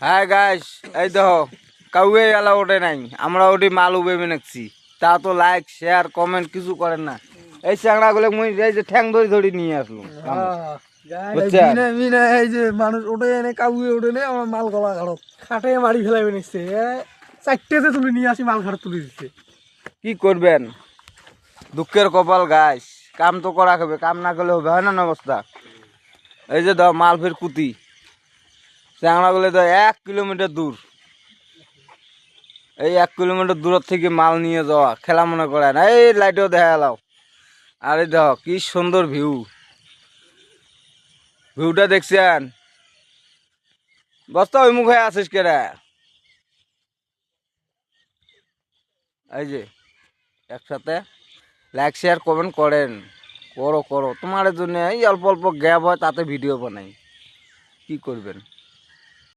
হ্যাঁ গাইস, এই দেখো কাউয়ে এলা ওঠে নাই, আমরা ওটি মাল উবে নাকছি, তা তো লাইক শেয়ার কমেন্ট কিছু করেন না। এই চ্যাংড়া গুলো মুই এই যে ঠ্যাং ধরি ধরি নিয়ে আসলো বুঝছেন। এই যে মানুষ ওঠে এনে কাউয়ে ওঠে নে আমার মাল গলা ঘাড়ত খাটে মারি ফেলাইবে নিচ্ছে চারটেতে তুলে নিয়ে আসি মাল ঘাড় তুলে দিচ্ছে। কি করবেন, দুঃখের কপাল গাইস, কাম তো করা খাবে, কাম না করলে হবে, হয় না অবস্থা। এই যে দাও মালফের কুতি চ্যাংড়া গুলো তো 1 কিলোমিটার দূর, এই 1 কিলোমিটার দূর থেকে মাল নিয়ে যাওয়া খেলা মনে করে না। এই লাইটেও দেখা এলাও, আরে দেখো কি সুন্দর ভিউটা দেখছেন। বস্তা ওই মুখে আসিস কেরা, এই যে একসাথে লাইক শেয়ার কমেন্ট করেন, করো করো তোমার জন্য। এই অল্প অল্প গ্যাপ হয় তাতে ভিডিও বানাই, কি করবেন।